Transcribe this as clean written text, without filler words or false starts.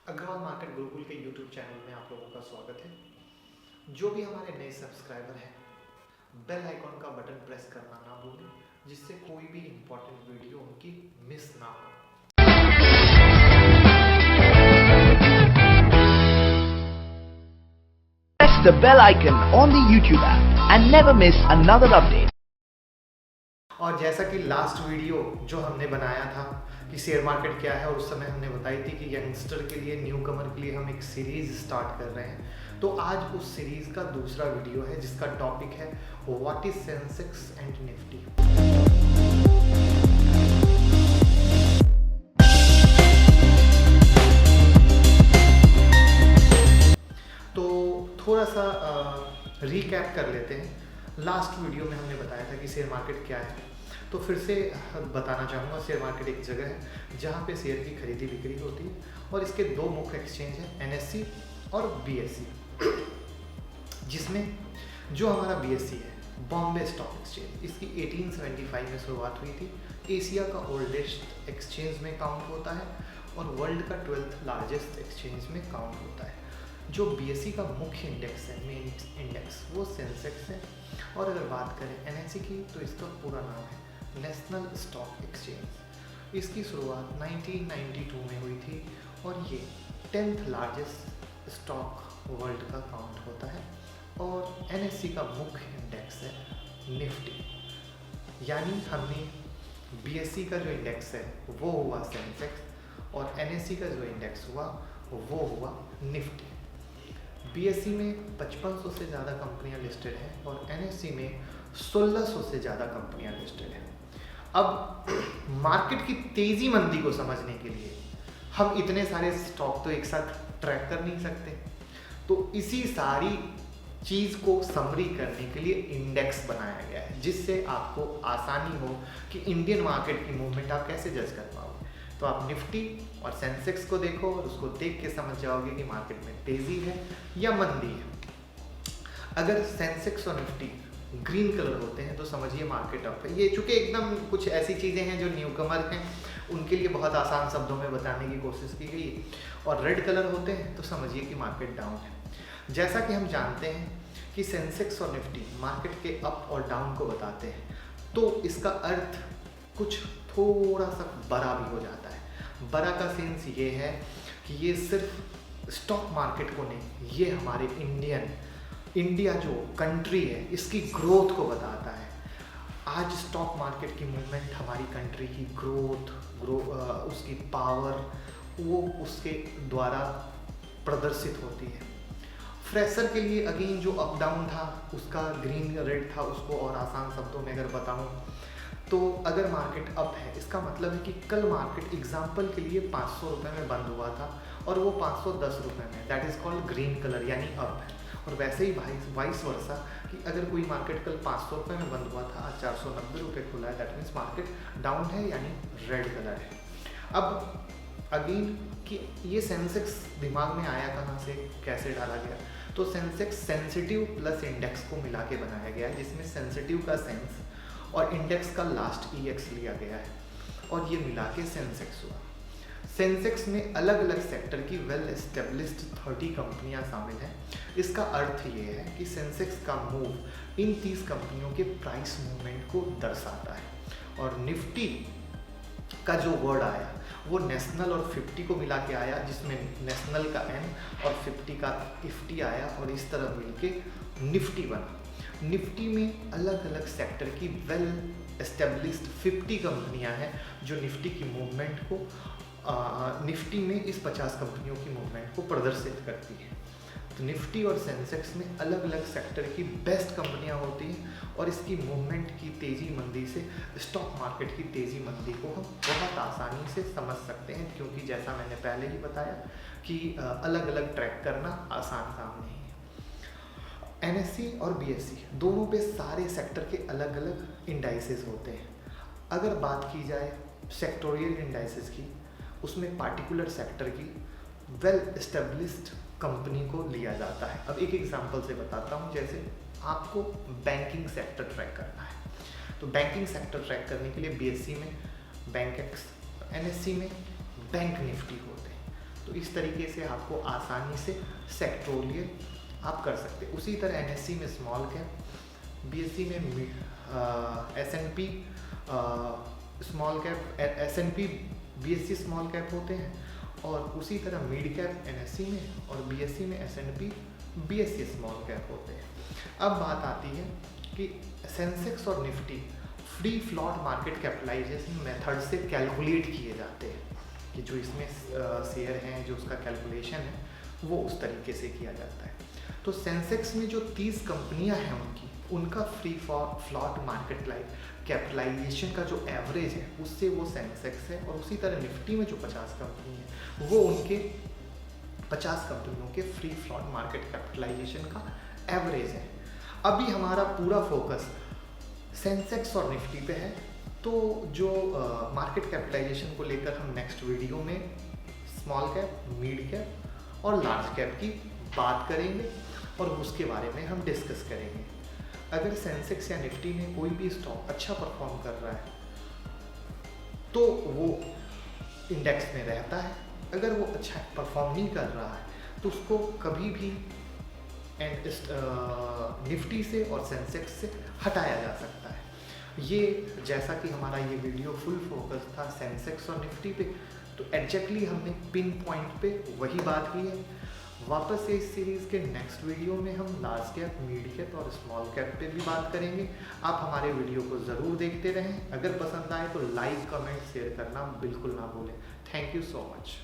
Agarwal market Gurukul के YouTube channel में आप लोगों का स्वागत है। जो भी हमारे नए सब्सक्राइबर हैं, बेल आइकॉन का बटन प्रेस करना ना भूलें, जिससे कोई भी इम्पोर्टेंट वीडियो उनकी मिस ना हो। Press the bell icon on the YouTube app and never miss another update. और जैसा कि लास्ट वीडियो जो हमने बनाया था कि शेयर मार्केट क्या है, और उस समय हमने बताई थी कि यंगस्टर के लिए, न्यू कमर के लिए हम एक सीरीज स्टार्ट कर रहे हैं। तो आज उस सीरीज का दूसरा वीडियो है जिसका टॉपिक है what is Sensex and Nifty. तो थोड़ा सा रिकैप कर लेते हैं। लास्ट वीडियो में हमने बताया था कि शेयर मार्केट क्या है, तो फिर से बताना चाहूँगा। शेयर मार्केट एक जगह है जहाँ पे शेयर की खरीदी बिक्री होती है, और इसके दो मुख्य एक्सचेंज हैं, एनएससी और बीएससी। जिसमें जो हमारा बीएससी है, बॉम्बे स्टॉक एक्सचेंज, इसकी 1875 में शुरुआत हुई थी। एशिया का ओल्डेस्ट एक्सचेंज में काउंट होता है और वर्ल्ड का 12th लार्जेस्ट एक्सचेंज में काउंट होता है। जो बीएससी का मुख्य इंडेक्स है, मेन इंडेक्स, वो सेंसेक्स है। और अगर बात करें एनएससी की, तो इसका पूरा नाम है नेशनल स्टॉक एक्सचेंज। इसकी शुरुआत 1992 में हुई थी और ये 10th लार्जेस्ट स्टॉक वर्ल्ड का काउंट होता है। और एनएससी का मुख्य इंडेक्स है निफ्टी। यानी हमने बीएससी का जो इंडेक्स है वो हुआ सेंसेक्स, और एनएससी का जो इंडेक्स हुआ वो हुआ निफ्टी। बीएससी में 5500 से ज़्यादा कंपनियां लिस्टेड हैं और एनएससी में 1600 से ज़्यादा कंपनियां लिस्टेड हैं। अब मार्केट की तेज़ी मंदी को समझने के लिए हम इतने सारे स्टॉक तो एक साथ ट्रैक कर नहीं सकते, तो इसी सारी चीज़ को समरी करने के लिए इंडेक्स बनाया गया है, जिससे आपको आसानी हो कि इंडियन मार्केट की मूवमेंट आप कैसे जज कर पाओगे। तो आप निफ्टी और सेंसेक्स को देखो और उसको देख के समझ जाओगे कि मार्केट में तेज़ी है या मंदी है। अगर सेंसेक्स और निफ्टी ग्रीन कलर होते हैं तो समझिए मार्केट अप है। ये चूँकि एकदम कुछ ऐसी चीज़ें हैं जो न्यू कमर हैं, उनके लिए बहुत आसान शब्दों में बताने की कोशिश की गई है। और रेड कलर होते हैं तो समझिए कि मार्केट डाउन है। जैसा कि हम जानते हैं कि सेंसेक्स और निफ्टी मार्केट के अप और डाउन को बताते हैं, तो इसका अर्थ कुछ थोड़ा सा बड़ा भी हो जाता है। बड़ा का सेंस ये है कि ये सिर्फ स्टॉक मार्केट को नहीं, ये हमारे इंडिया जो कंट्री है इसकी ग्रोथ को बताता है। आज स्टॉक मार्केट की मूवमेंट हमारी कंट्री की ग्रोथ, उसकी पावर, वो उसके द्वारा प्रदर्शित होती है। फ्रेशर के लिए अगेन जो अप डाउन था उसका ग्रीन रेड था, उसको और आसान शब्दों में अगर बताऊं तो अगर मार्केट अप है, इसका मतलब है कि कल मार्केट एग्जाम्पल के लिए 500 रुपये में बंद हुआ था और वो 510 रुपये में, that is called green colour, यानी अप है। और वैसे ही वाइस वर्सा कि अगर कोई मार्केट कल 500 रुपये में बंद हुआ था, आज 490 रुपये खुला है, दैट मीन्स मार्केट डाउन है, यानी रेड कलर है। अब अगेन कि ये सेंसेक्स दिमाग में आया कहाँ से, कैसे डाला गया, तो सेंसेक्स सेंसिटिव प्लस इंडेक्स को मिला के बनाया गया है, जिसमें सेंसिटिव का सेंस और इंडेक्स का लास्ट EX लिया गया है, और ये मिला के सेंसेक्स हुआ। सेंसेक्स में अलग अलग सेक्टर की वेल एस्टेब्लिश्ड 30 कंपनियां शामिल हैं। इसका अर्थ ये है कि सेंसेक्स का मूव इन 30 कंपनियों के प्राइस मूवमेंट को दर्शाता है। और निफ्टी का जो वर्ड आया वो नेशनल और 50 को मिला के आया, जिसमें नेशनल का N और 50 का IFTY आया, और इस तरह मिलके निफ्टी बना। निफ्टी में अलग अलग सेक्टर की वेल एस्टेब्लिश्ड 50 कंपनियां हैं जो निफ्टी की मूवमेंट को निफ्टी में इस 50 कंपनियों की मूवमेंट को प्रदर्शित करती है। तो निफ्टी और सेंसेक्स में अलग अलग सेक्टर की बेस्ट कंपनियां होती हैं, और इसकी मूवमेंट की तेज़ी मंदी से स्टॉक मार्केट की तेज़ी मंदी को हम बहुत आसानी से समझ सकते हैं, क्योंकि जैसा मैंने पहले ही बताया कि अलग अलग ट्रैक करना आसान काम नहीं है। एनएससी और बीएससी दोनों पे सारे सेक्टर के अलग अलग इंडाइसेस होते हैं। अगर बात की जाए सेक्टोरियल इंडाइसेस की, उसमें पार्टिकुलर सेक्टर की वेल एस्टेब्लिश्ड कंपनी को लिया जाता है। अब एक एग्जांपल से बताता हूँ। जैसे आपको बैंकिंग सेक्टर ट्रैक करना है, तो बैंकिंग सेक्टर ट्रैक करने के लिए बीएससी में बैंक एक्स, एनएससी में बैंक निफ्टी होते हैं। तो इस तरीके से आपको आसानी से सेक्टोरियल आप कर सकते हैं। उसी तरह एनएससी में स्मॉल कैप, बीएससी में S&P small cap, S&P BSc small cap होते हैं, और उसी तरह मिड कैप एनएससी में और बीएससी में एसएनपी बीएससी स्मॉल कैप होते हैं। अब बात आती है कि सेंसेक्स और Nifty free float market capitalization method से कैलकुलेट किए जाते हैं, कि जो इसमें शेयर हैं, जो उसका कैलकुलेशन है वो उस तरीके से किया जाता है। तो सेंसेक्स में जो 30 कंपनियां हैं उनका फ्री फ्लॉट मार्केट कैपिटलाइजेशन का जो एवरेज है उससे वो सेंसेक्स है, और उसी तरह निफ्टी में जो 50 कंपनी है वो उनके 50 कंपनियों के फ्री फ्लॉट मार्केट कैपिटलाइजेशन का एवरेज है। अभी हमारा पूरा फोकस सेंसेक्स और निफ्टी पे है, तो जो मार्केट कैपिटलाइजेशन को लेकर हम नेक्स्ट वीडियो में स्मॉल कैप, मिड कैप और लार्ज कैप की बात करेंगे और उसके बारे में हम डिस्कस करेंगे। अगर सेंसेक्स या निफ्टी में कोई भी स्टॉक अच्छा परफॉर्म कर रहा है तो वो इंडेक्स में रहता है, अगर वो अच्छा परफॉर्म नहीं कर रहा है तो उसको कभी भी निफ्टी से और सेंसेक्स से हटाया जा सकता है। ये जैसा कि हमारा ये वीडियो फुल फोकस था सेंसेक्स और निफ्टी पे, तो एग्जैक्टली हमने पिन पॉइंट पे वही बात की है। वापस से इस सीरीज़ के नेक्स्ट वीडियो में हम लार्ज कैप, मिड कैप और स्मॉल कैप पे भी बात करेंगे। आप हमारे वीडियो को ज़रूर देखते रहें। अगर पसंद आए तो लाइक, कमेंट, शेयर करना बिल्कुल ना भूलें। Thank you so much.